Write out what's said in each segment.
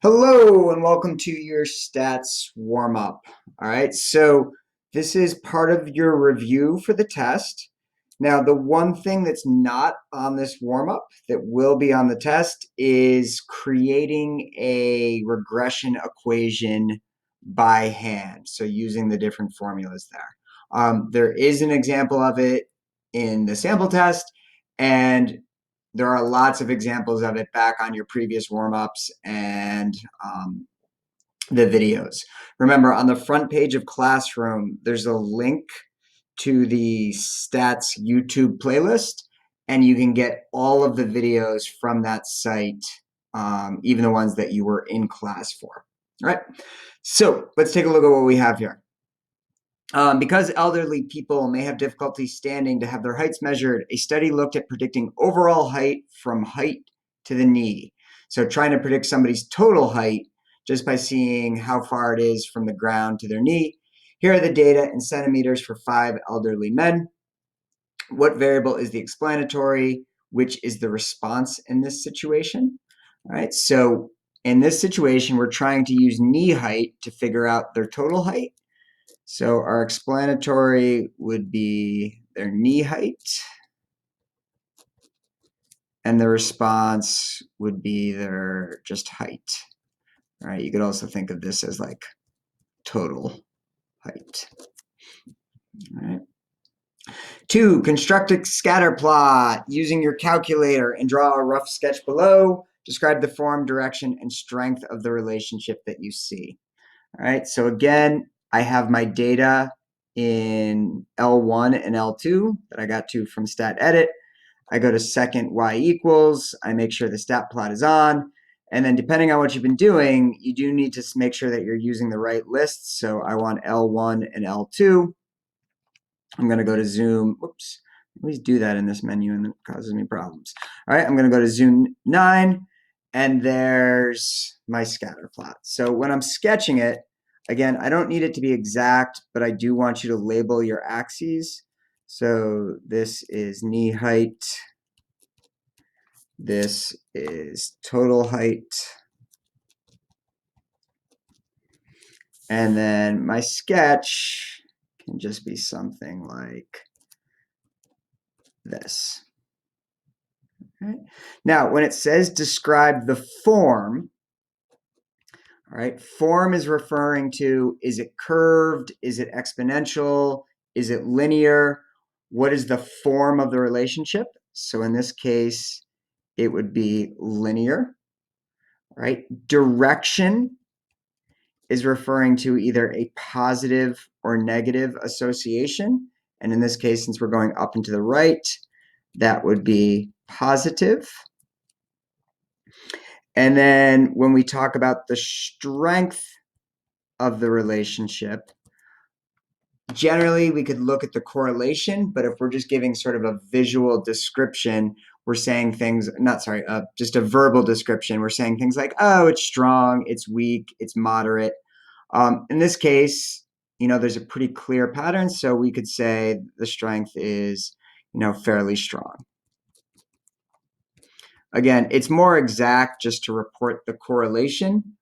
Hello and welcome to your stats warm-up. All right, so this is part of your review for the test. Now, the one thing that's not on this warm-up that will be on the test is creating a regression equation by hand, so using the different formulas there. There is an example of it in the sample test, and there are lots of examples of it back on your previous warm-ups and the videos. Remember, on the front page of Classroom, there's a link to the stats YouTube playlist, and you can get all of the videos from that site, even the ones that you were in class for. All right, so let's take a look at what we have here. Because elderly people may have difficulty standing to have their heights measured, a study looked at predicting overall height from height to the knee. So trying to predict somebody's total height just by seeing how far it is from the ground to their knee. Here are the data in centimeters for 5 elderly men. What variable is the explanatory? Which is the response in this situation? All right, so in this situation, we're trying to use knee height to figure out their total height. So our explanatory would be their knee height, and the response would be their just height. All right, you could also think of this as like total height. All right. 2, construct a scatter plot using your calculator and draw a rough sketch below. Describe the form, direction, and strength of the relationship that you see. All right, so again, I have my data in L1 and L2 that I got to from stat edit. I go to second y equals, I make sure the stat plot is on, and then depending on what you've been doing, you do need to make sure that you're using the right lists. So I want L1 and L2. I'm going to go to zoom. Whoops, I always do that in this menu and it causes me problems. All right, I'm going to go to zoom 9, and there's my scatter plot. So when I'm sketching it, again, I don't need it to be exact, but I do want you to label your axes. So this is knee height. This is total height. And then my sketch can just be something like this. Okay. Now, when it says describe the form, all right, form is referring to, is it curved? Is it exponential? Is it linear? What is the form of the relationship? So in this case, it would be linear, right? Direction is referring to either a positive or negative association. And in this case, since we're going up and to the right, that would be positive. And then when we talk about the strength of the relationship, generally we could look at the correlation, but if we're just giving sort of a visual description, we're saying things, just a verbal description, we're saying things like, oh, it's strong, it's weak, it's moderate. In this case, there's a pretty clear pattern, so we could say the strength is, fairly strong. Again, it's more exact just to report the correlation,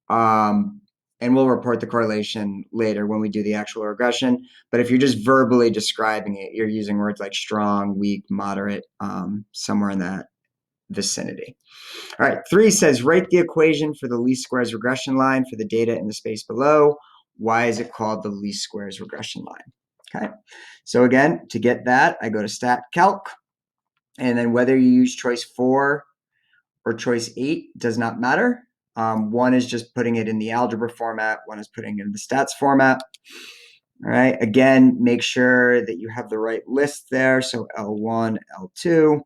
and we'll report the correlation later when we do the actual regression. But if you're just verbally describing it, you're using words like strong, weak, moderate, somewhere in that vicinity. All right, 3 says, write the equation for the least squares regression line for the data in the space below. Why is it called the least squares regression line? Okay, so again, to get that, I go to stat calc, and then whether you use choice 4 or choice 8 does not matter. One is just putting it in the algebra format, one is putting it in the stats format. All right, again, make sure that you have the right list there. So L1, L2.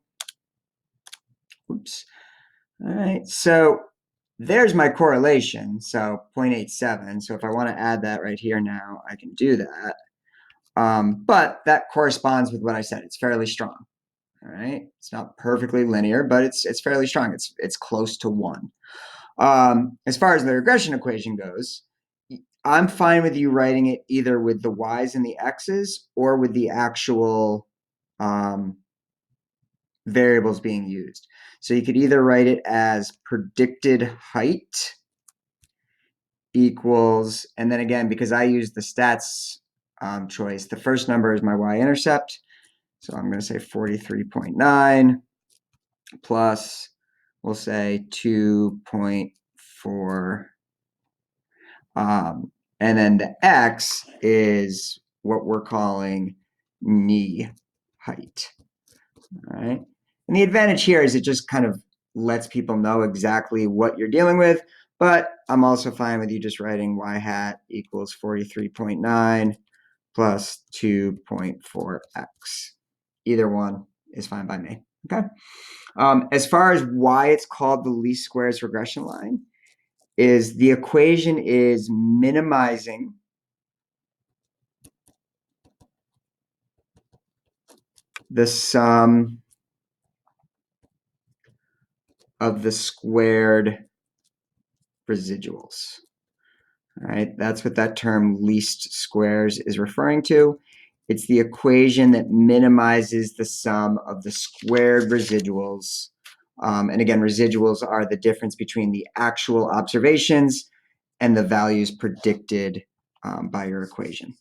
Oops. All right, so there's my correlation, so 0.87. So if I want to add that right here now, I can do that. But that corresponds with what I said. It's fairly strong. All right, it's not perfectly linear, but it's fairly strong. It's close to 1. As far as the regression equation goes, I'm fine with you writing it either with the y's and the x's or with the actual variables being used. So you could either write it as predicted height equals, and then again, because I use the stats choice, the first number is my y-intercept. So I'm going to say 43.9 plus, we'll say 2.4. And then the x is what we're calling knee height. All right. And the advantage here is it just kind of lets people know exactly what you're dealing with. But I'm also fine with you just writing y hat equals 43.9 plus 2.4x. Either one is fine by me. Okay. As far as why it's called the least squares regression line, is the equation is minimizing the sum of the squared residuals. All right, that's what that term least squares is referring to. It's the equation that minimizes the sum of the squared residuals. And again, residuals are the difference between the actual observations and the values predicted by your equation.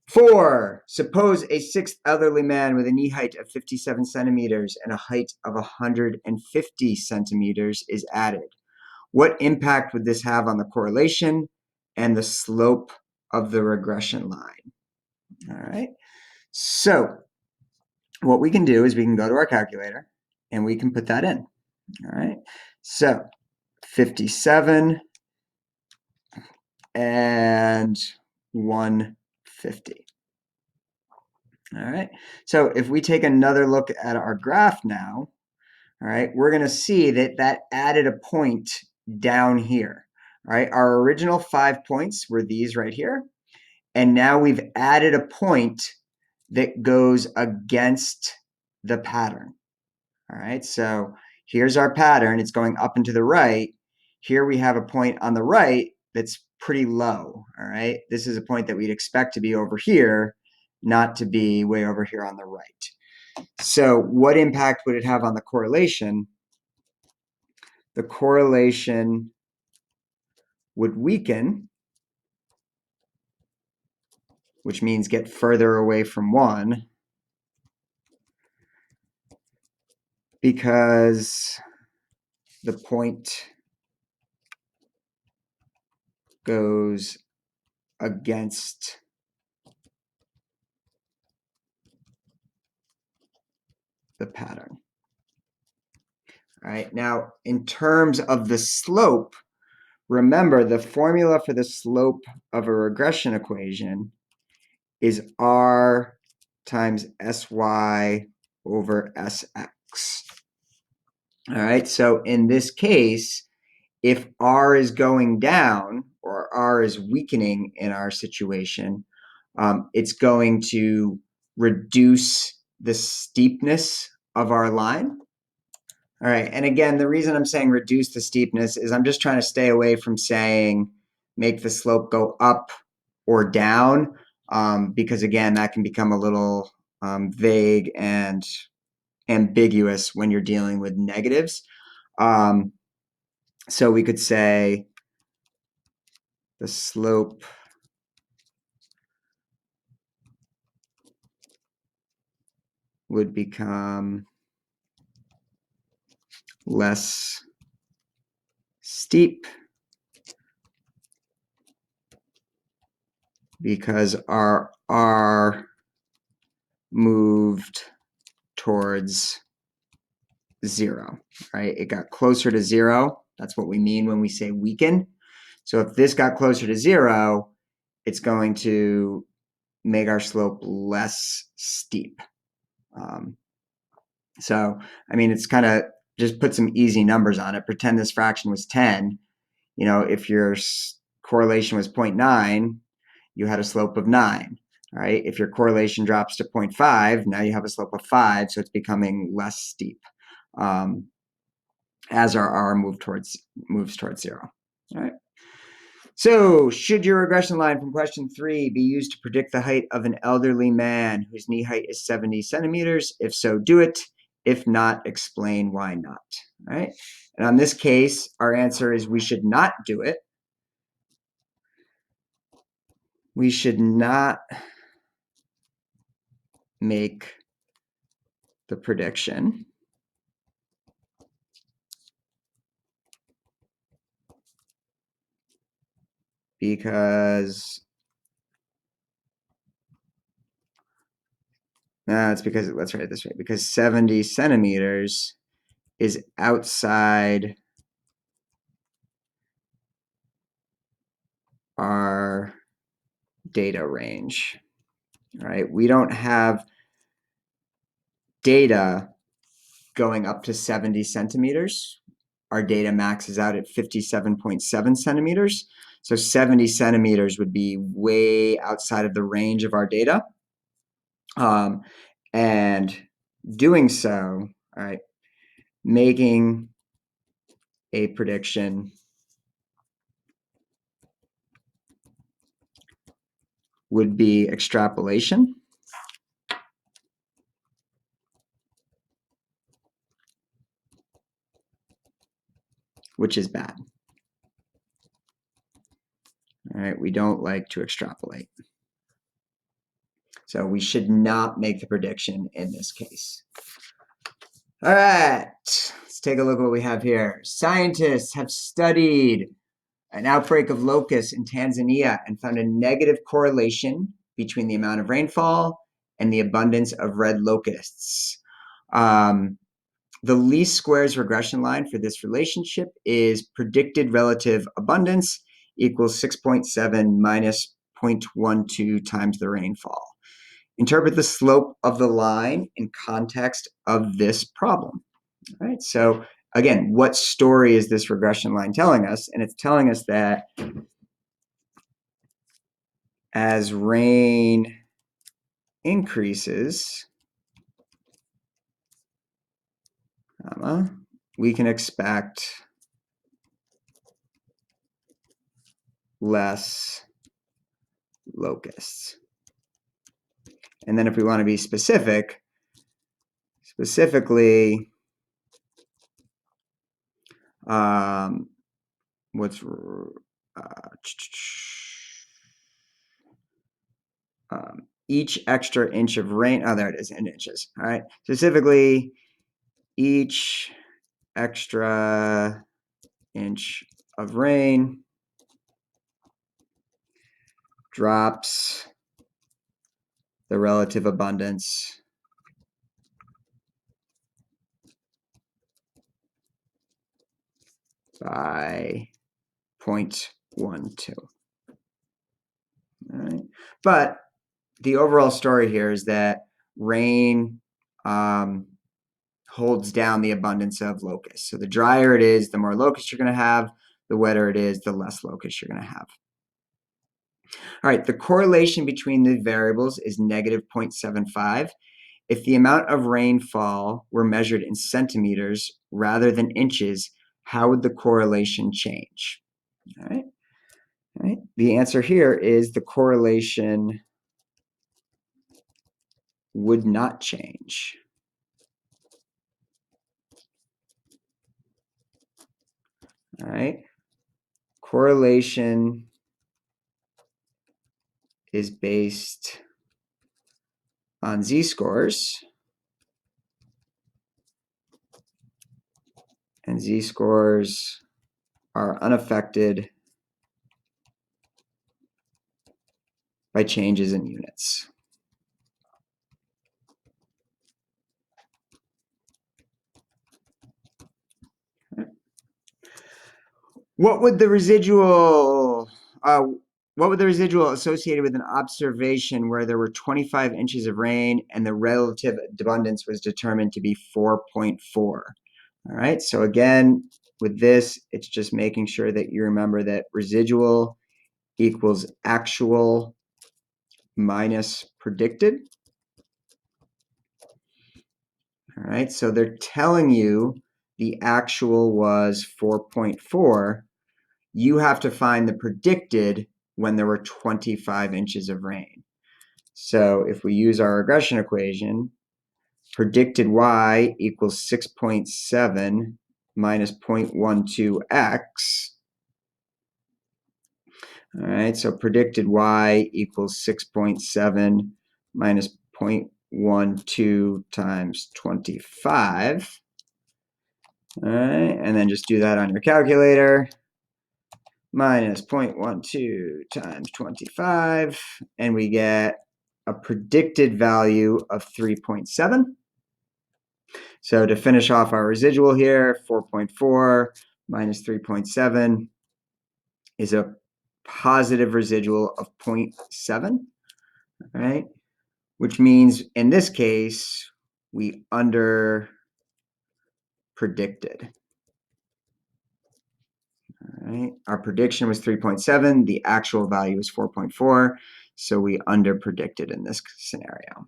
4, suppose a sixth elderly man with a knee height of 57 centimeters and a height of 150 centimeters is added. What impact would this have on the correlation and the slope of the regression line? All right. So what we can do is we can go to our calculator and we can put that in. All right. So 57 and 150. All right. So if we take another look at our graph now, all right, we're going to see that that added a point down here. All right. Our original 5 points were these right here. And now we've added a point that goes against the pattern. All right. So here's our pattern. It's going up and to the right. Here we have a point on the right that's pretty low. All right. This is a point that we'd expect to be over here, not to be way over here on the right. So what impact would it have on the correlation? The correlation would weaken, which means get further away from 1, because the point goes against the pattern. All right, now in terms of the slope, remember the formula for the slope of a regression equation is R times SY over SX. All right, so in this case, if R is going down or R is weakening in our situation, it's going to reduce the steepness of our line. All right, and again, the reason I'm saying reduce the steepness is I'm just trying to stay away from saying make the slope go up or down, because again, that can become a little vague and ambiguous when you're dealing with negatives. So we could say the slope would become less steep because our R moved towards 0, right? It got closer to 0. That's what we mean when we say weaken. So if this got closer to 0, it's going to make our slope less steep. So, I mean, it's kind of just put some easy numbers on it. Pretend this fraction was 10. You know, if your correlation was 0.9, you had a slope of 9. All right. If your correlation drops to 0.5, now you have a slope of 5. So it's becoming less steep as our R moves towards 0. All right. So should your regression line from question 3 be used to predict the height of an elderly man whose knee height is 70 centimeters? If so, do it. If not, explain why not. All right. And on this case, our answer is we should not do it. we should not make the prediction because it's because, let's write it this way, because 70 centimeters is outside our data range, right? We don't have data going up to 70 centimeters. Our data maxes out at 57.7 centimeters. So 70 centimeters would be way outside of the range of our data. And doing so, all right, making a prediction would be extrapolation, which is bad. All right, we don't like to extrapolate. So we should not make the prediction in this case. All right, let's take a look at what we have here. Scientists have studied an outbreak of locusts in Tanzania and found a negative correlation between the amount of rainfall and the abundance of red locusts. The least squares regression line for this relationship is predicted relative abundance equals 6.7 minus 0.12 times the rainfall. Interpret the slope of the line in context of this problem. All right, so again, what story is this regression line telling us? And it's telling us that as rain increases, we can expect less locusts. And then if we want to be specifically, each extra inch of rain, there it is, in inches, all right? Specifically, each extra inch of rain drops the relative abundance by 0.12. All right. But the overall story here is that rain holds down the abundance of locusts. So the drier it is, the more locusts you're going to have. The wetter it is, the less locusts you're going to have. All right, the correlation between the variables is negative 0.75. If the amount of rainfall were measured in centimeters rather than inches, how would the correlation change? All right. All right. The answer here is the correlation would not change. All right. Correlation is based on z-scores, and z-scores are unaffected by changes in units. What would the residual associated with an observation where there were 25 inches of rain and the relative abundance was determined to be 4.4? All right, so again, with this, it's just making sure that you remember that residual equals actual minus predicted. All right, so they're telling you the actual was 4.4. You have to find the predicted when there were 25 inches of rain. So if we use our regression equation, predicted y equals 6.7 minus 0.12x. All right, so predicted y equals 6.7 minus 0.12 times 25. All right, and then just do that on your calculator. Minus 0.12 times 25, and we get a predicted value of 3.7. So to finish off our residual here, 4.4 minus 3.7 is a positive residual of 0.7, right? Which means in this case, we under predicted. All right, our prediction was 3.7, the actual value is 4.4, so we under predicted in this scenario.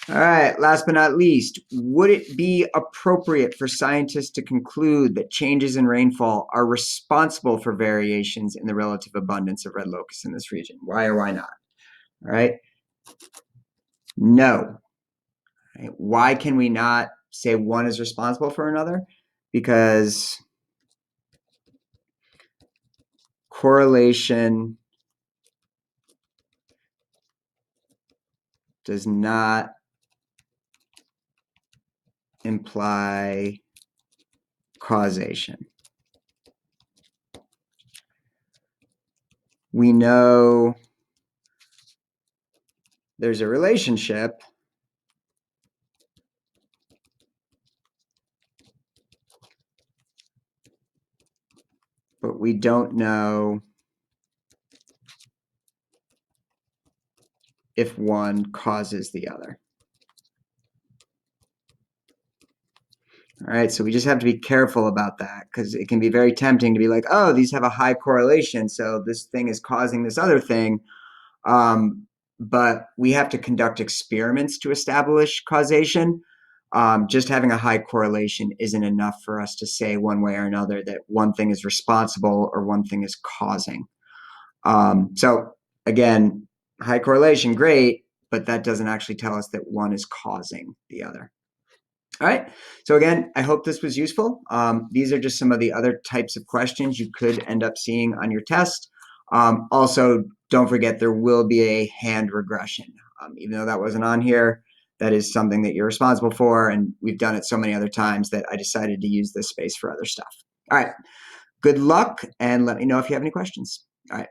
All right, last but not least, would it be appropriate for scientists to conclude that changes in rainfall are responsible for variations in the relative abundance of red locusts in this region? Why or why not? All right, no. All right. Why can we not say one is responsible for another? Because correlation does not imply causation. We know there's a relationship, but we don't know if one causes the other. All right, so we just have to be careful about that because it can be very tempting to be like, oh, these have a high correlation, so this thing is causing this other thing. But we have to conduct experiments to establish causation. Just having a high correlation isn't enough for us to say one way or another that one thing is responsible or one thing is causing. So again, high correlation, great, but that doesn't actually tell us that one is causing the other. All right, so again, I hope this was useful. These are just some of the other types of questions you could end up seeing on your test. Also, don't forget there will be a hand regression. Even though that wasn't on here, that is something that you're responsible for, and we've done it so many other times that I decided to use this space for other stuff. All right, good luck, and let me know if you have any questions. All right.